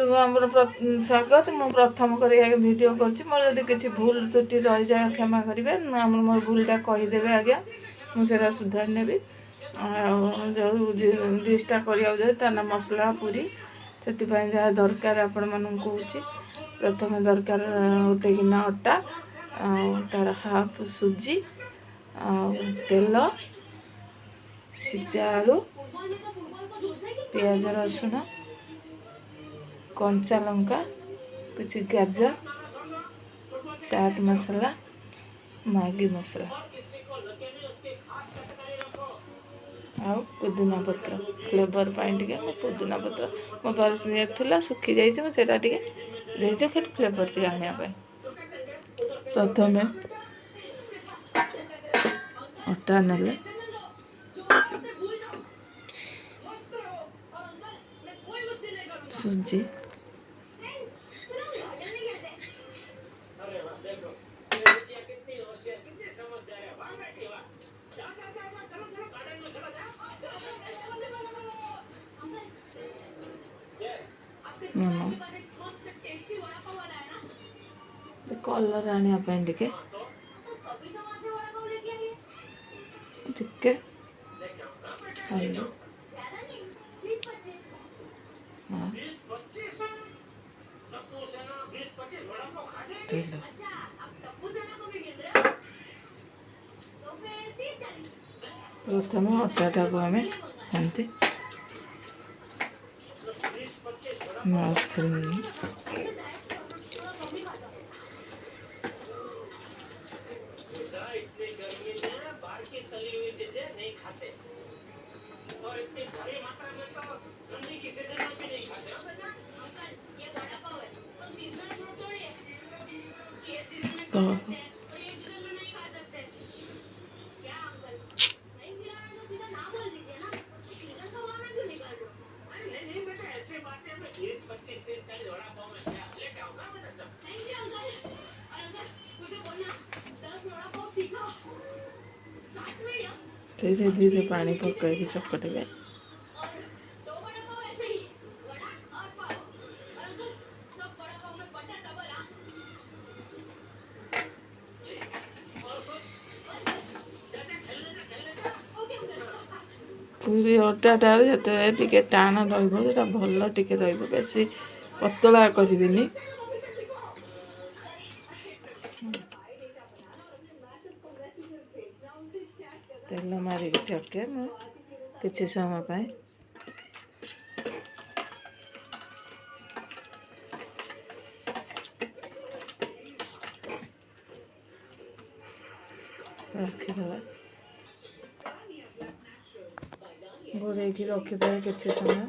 को आमर स्वागत। मु प्रथम कर वीडियो कर किसी भूल त्रुटि रही जाए क्षमा करेंगे। आम मोर भूलटा कहीदे आज्ञा मुझे सुधार नेबी। जो डिशटा कर ना मसला पूरी से जहाँ दरकार आपण मानू कौच प्रथम दरकार गोटे गिना अटा तार हाफ सुजी तेल सिझा आलू पियाज रसुण कंचा लंका कुछ गाजर चाट मसाला मैगी मसाला आउ पुदीना पत्र फ्लेवर पाई पुदीना पत्र मो पास थी सुखी जाइए फिर फ्लेवर टी आने प्रथम अटा नेले सुजी कलर आने टिके प्रथम अटाटा को आम एमती तो धीरे धीरे पानी पकई चकटे पूरी अटाटा जो टाण रहा भल टे बेसी पतला करी तेल मारिक ठके किसी समय रखीदे घोड़े रखीदे किसी समय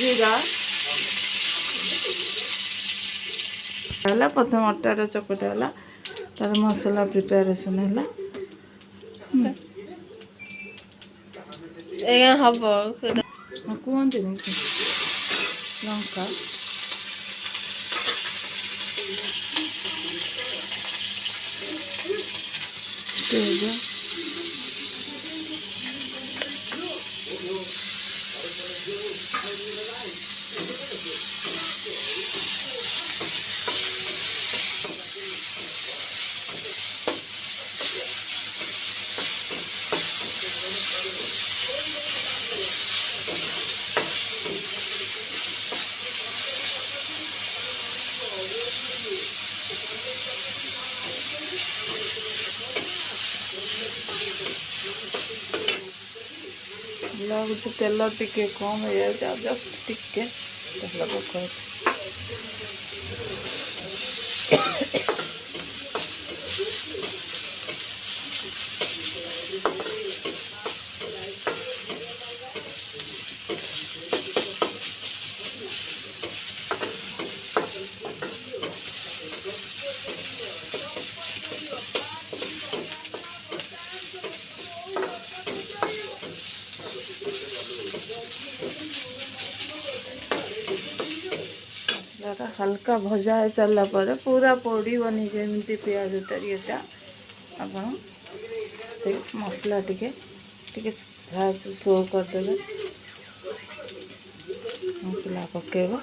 जीरा प्रथम अटार चकटा है तार मसला प्रिपेरेसन है हम कहते लंका तेज लगुच तेल टिके कम हो जाए जस्ट टिके तेल पका हल्का भजा हो सारा पर पूरा पोड़बनी जमी पियाजटा ये आप मसला टे फ्लो करदे मसला पकेब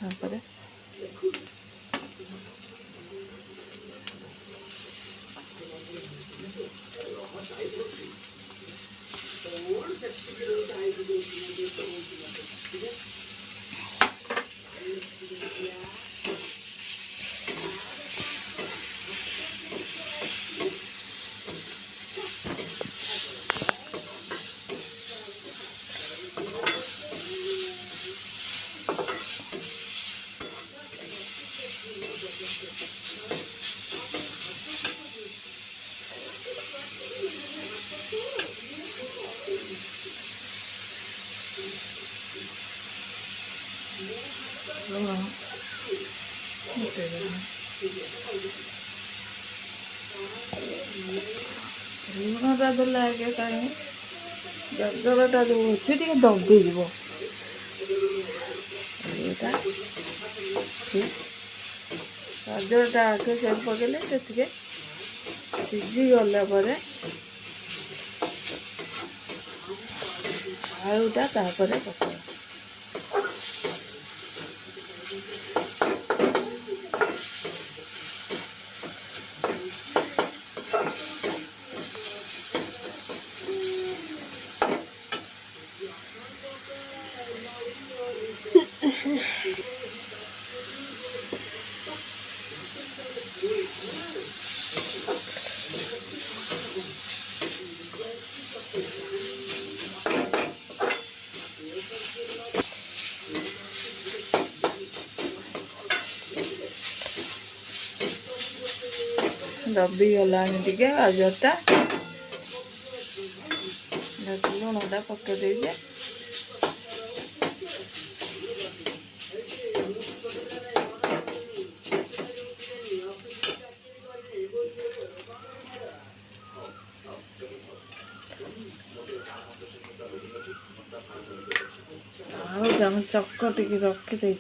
तापर लुणटा देला आगे कहीं गाजरटा जो अच्छे टे दबी जीव गाजरटा आगे से पकड़े से सीझी गला आलूटा तापर पकड़ दबी गला टे गाजरटा लुणटा पकड़ दीजिए आम चकटिकी रखी से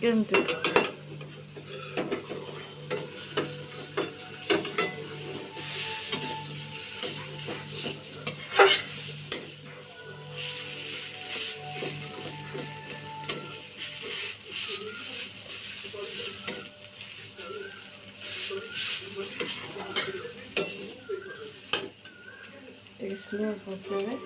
केमती स्लो पकड़े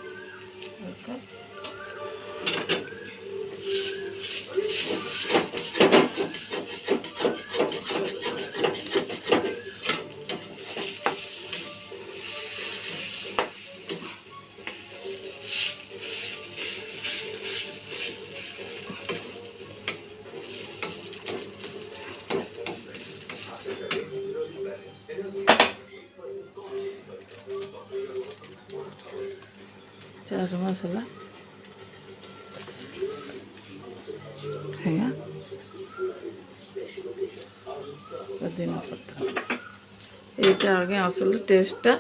चाट मसला है पुदीना पत्र ये आगे असल टेस्टा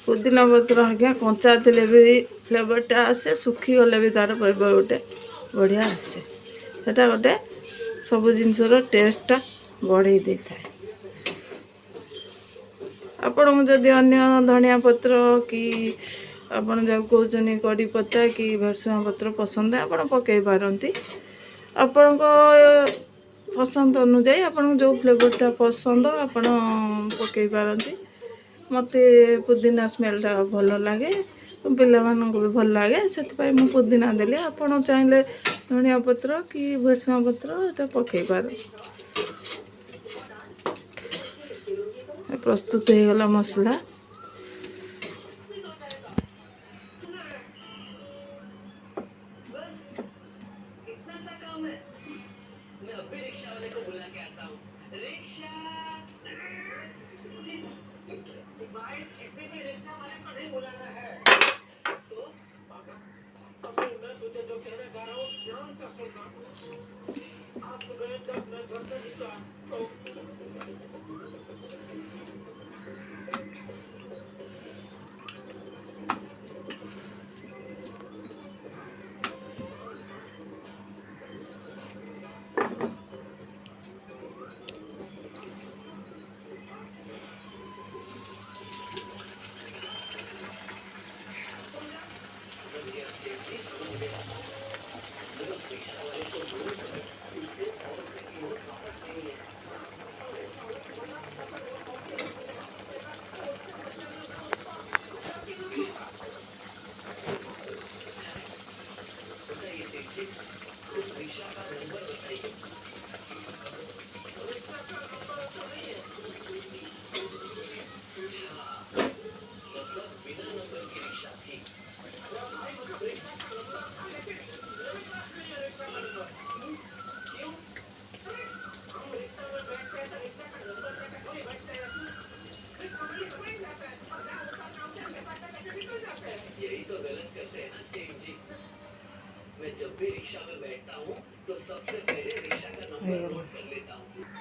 पुदीना पत्र आज्ञा कंचा थे भी फ्लेवरटा आसे सुखी गले भी तार फ्लेवर गोटे बढ़िया आसे सेटा गोटे सब जिनसर टेस्टा बढ़े दे था आपण को जदि अन्य धनिया पत्र कि आपन जब कहते कड़ी पत्ता कि भरसुआ पत्र पसंद है आप पकई पारती आपण को पसंद अनुजाई आपन जो फ्लेवरटा पसंद आप पकई पारती मत पुदीना स्मेलटा भल लगे पिला मानक भी भल लगे से मुझे पुदीना देली आपड़ चाहिए धनिया पत्र कि भरसुआ पत्र ये पकई पार प्रस्तुत हो गला मसला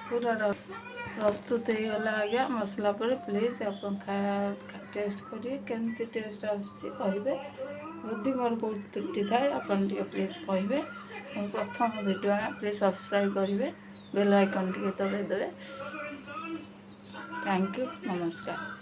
पूरा प्रस्तुत हो गला आज्ञा मसला पर प्लीज आप टेस्ट करिए केमती टेस्ट आसवे यदि मोर को त्रुटि थाए आपन प्लीज कहे प्रथम वीडियो प्लीज सब्सक्राइब करेंगे बेल आइकन टी दबाई देवे। थैंक यू नमस्कार।